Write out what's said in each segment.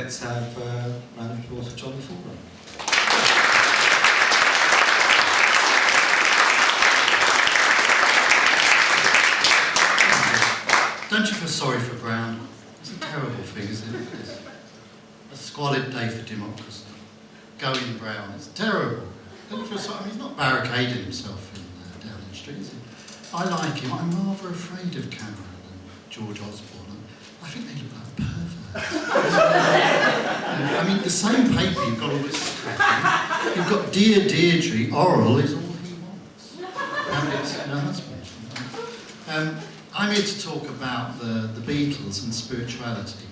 let's have a round of applause for John the Forerunner. Don't you feel sorry for Brown? It's a terrible thing, isn't it? It's a squalid day for democracy. Going Brown, it's terrible. Don't you feel sorry? I mean, he's not barricading himself in Downing Street, is he? I like him. I'm rather afraid of Cameron and George Osborne. I think they look like perverts. I mean, the same paper, you've got all this crap. You've got Dear Deirdre, oral is all he wants. And it's her husband. I'm here to talk about the Beatles and spirituality,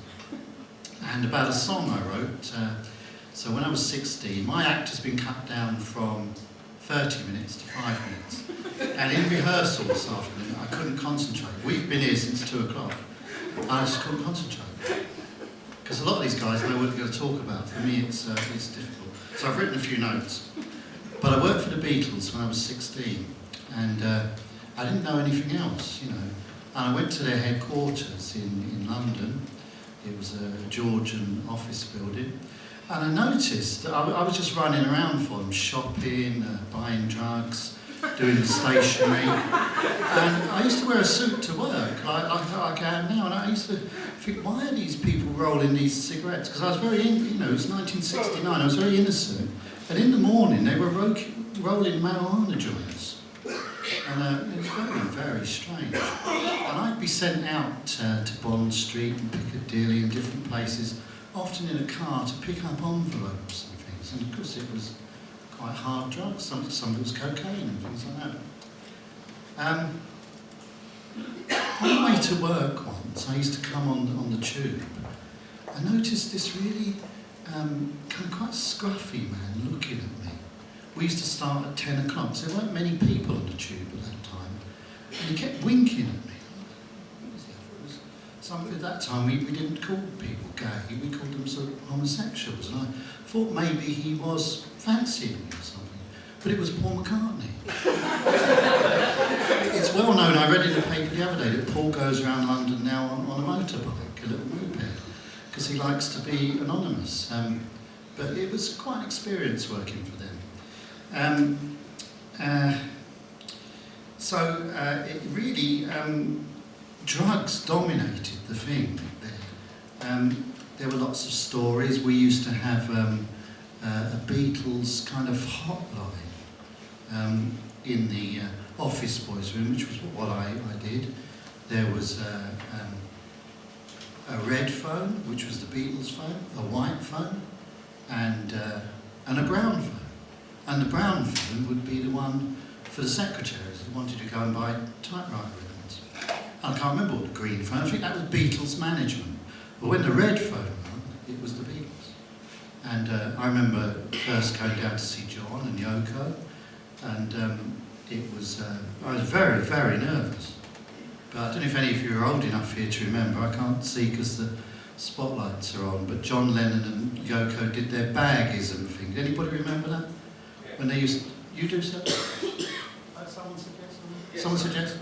and about a song I wrote. So when I was 16, my act has been cut down from 30 minutes to 5 minutes. And in rehearsal this afternoon, I couldn't concentrate. We've been here since 2 o'clock. I just couldn't concentrate. Because a lot of these guys know what they're going to talk about. For me, it's difficult. So I've written a few notes. But I worked for the Beatles when I was 16. And I didn't know anything else, you know. And I went to their headquarters in London. It was a Georgian office building. And I noticed that I was just running around for them, shopping, buying drugs, doing the stationery. And I used to wear a suit to work, like I am now. And I used to think, why are these people rolling these cigarettes? Because I was very, you know, it was 1969, I was very innocent. And in the morning, they were rolling marijuana joints. And it was very, very strange. And I'd be sent out to Bond Street and Piccadilly and different places, often in a car, to pick up envelopes and things. And of course it was quite hard drugs, some of it was cocaine and things like that. On the way to work once, I used to come on the tube. I noticed this really kind of quite scruffy man looking at me. We used to start at 10 o'clock, so there weren't many people on the tube at that time. And he kept winking at me. At that time, we didn't call people gay, we called them sort of homosexuals. And I thought maybe he was fancying me or something. But it was Paul McCartney. It's well known, I read in the paper the other day, that Paul goes around London now on a motorbike, a little moped, because he likes to be anonymous. But it was quite an experience working for them. It really, drugs dominated the thing there. There were lots of stories. We used to have a Beatles kind of hotline in the office boys' room, which was what I did. There was a red phone, which was the Beatles phone, a white phone, and a brown phone. And the brown phone would be the one for the secretaries who wanted to go and buy typewriter ribbons. I can't remember what the green phone, I think that was Beatles management. But when the red phone rang, it was the Beatles. And I remember first going down to see John and Yoko, and it was, I was very, very nervous. But I don't know if any of you are old enough here to remember, I can't see because the spotlights are on, but John Lennon and Yoko did their bagism thing. Anybody remember that? When they used, you do so? Someone suggest? Yes. Someone suggest?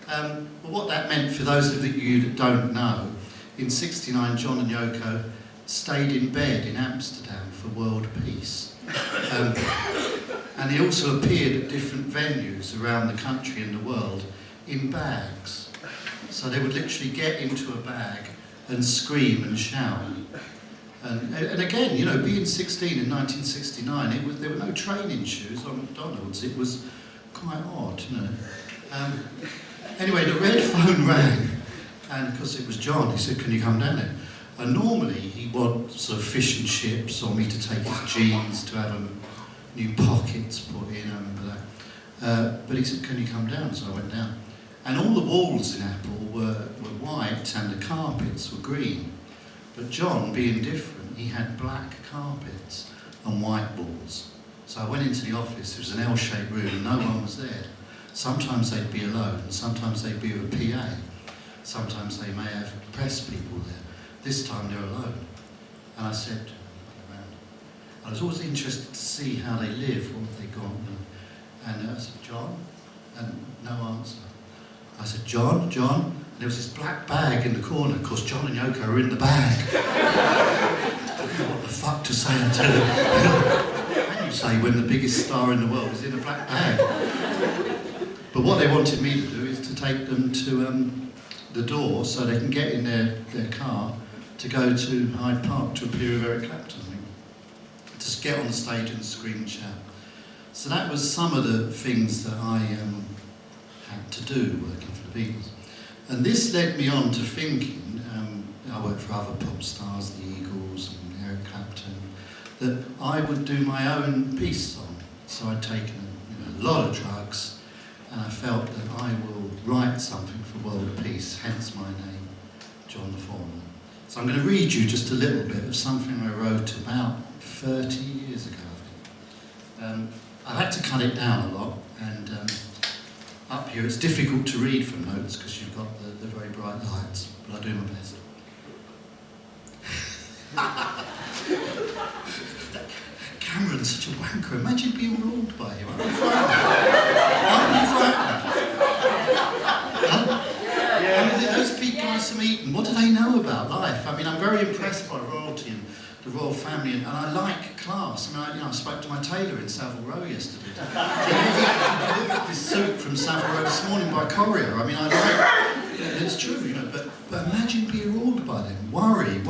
Well, what that meant for those of you that don't know, in '69 John and Yoko stayed in bed in Amsterdam for world peace. And they also appeared at different venues around the country and the world in bags. So they would literally get into a bag and scream and shout. And again, you know, being 16 in 1969, there were no training shoes on McDonald's. It was quite odd, you know. Anyway, the red phone rang, and because it was John, he said, "Can you come down there?" And normally he wants sort of fish and chips, or me to take his jeans to have new pockets put in, I remember that. But he said, "Can you come down?" So I went down. And all the walls in Apple were white and the carpets were green. But John, being different, he had black carpets and white walls. So I went into the office, it was an L-shaped room, and no one was there. Sometimes they'd be alone, sometimes they'd be with a PA. Sometimes they may have press people there. This time they're alone. And I said, I was always interested to see how they live, what they got. And I said, "John?" And no answer. I said, "John, John?" And there was this black bag in the corner. Of course, John and Yoko were in the bag. to say on television. And you say when the biggest star in the world is in a black bag. But what they wanted me to do is to take them to the door so they can get in their car to go to Hyde Park to appear with Eric Clapton. Just get on the stage and scream and shout. So that was some of the things that I had to do working for the Beatles. And this led me on to thinking, I worked for other pop stars, the Eagles and Eric Clapton, that I would do my own peace song. So I'd taken a lot of drugs, and I felt that I will write something for world peace, hence my name, John the Forerunner. So I'm going to read you just a little bit of something I wrote about 30 years ago, I think. I had to cut it down a lot, and up here it's difficult to read from notes because you've got the very bright lights, but I'll do my best. Cameron's such a wanker. Imagine being ruled by him. Aren't you frightened? I mean, those big guys from Eton, what do they know about life? I mean, I'm very impressed by royalty and the royal family, and I like class. I mean, I spoke to my tailor in Savile Row yesterday. He ordered this suit from Savile Row this morning by courier. I mean, I like, it's true, but imagine being ruled by them. Worry.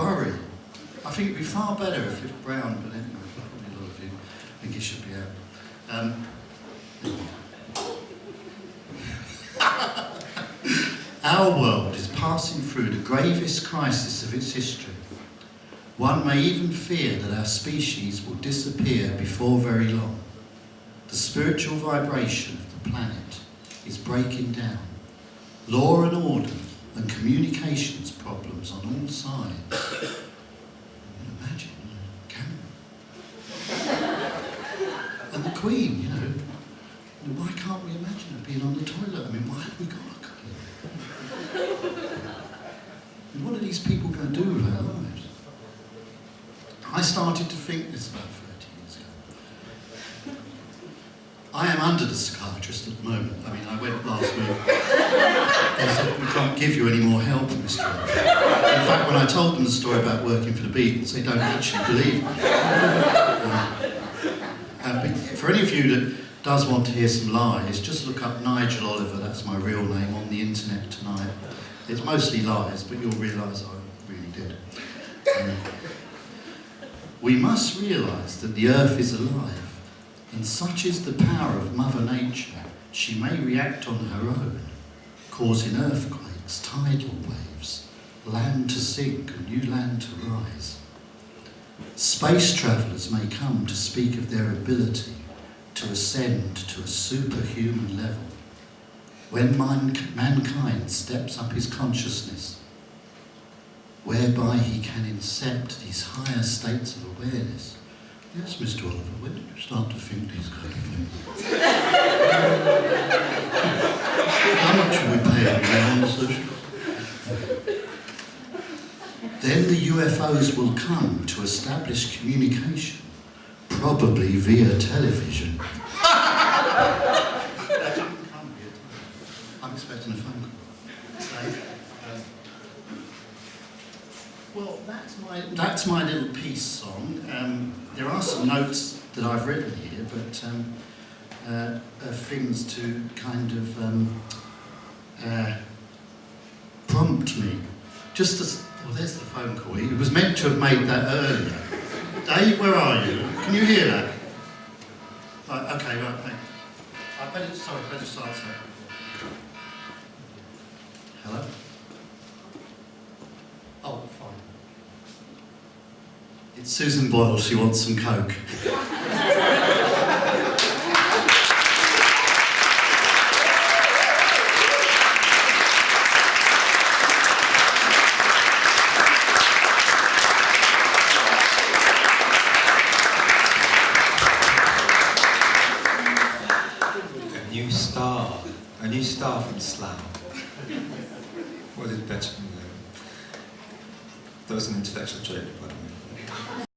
I think it'd be far better if it's brown, but anyway, probably a lot of you think it should be out. Our world is passing through the gravest crisis of its history. One may even fear that our species will disappear before very long. The spiritual vibration of the planet is breaking down. Law and order and communications problems on all sides. Imagine, Cameron. And the Queen, why can't we imagine her being on the toilet? I mean, why have we got a Queen? And what are these people going to do with their lives? I started to think this about 30 years ago. I am under the psychiatrist at the moment. I mean, I went last week. They said, we can't give you any more help, Mr. In fact, when I told them the story about working for the Beatles, they don't actually believe me. But for any of you that does want to hear some lies, just look up Nigel Oliver, that's my real name, on the internet tonight. It's mostly lies, but you'll realise I really did. We must realise that the earth is alive, and such is the power of Mother Nature, she may react on her own, causing earthquakes, tidal waves, land to sink and new land to rise. Space travellers may come to speak of their ability to ascend to a superhuman level, when mankind steps up his consciousness, whereby he can incept these higher states of awareness. Yes, Mr. Oliver, when did you start to think these kind of things? How much should we pay on the social? Then the UFOs will come to establish communication, probably via television. I'm expecting a phone call. Well, that's my little peace song. There are some notes that I've written here, but things to kind of prompt me. Just as, well, there's the phone call. He was meant to have made that earlier. Dave, where are you? Can you hear that? Right, okay, right, thanks. I better start that. Hello? Oh, fine. It's Susan Boyle, she wants some Coke. A new star from Slough. What is better than that? That was an intellectual joke, by the way.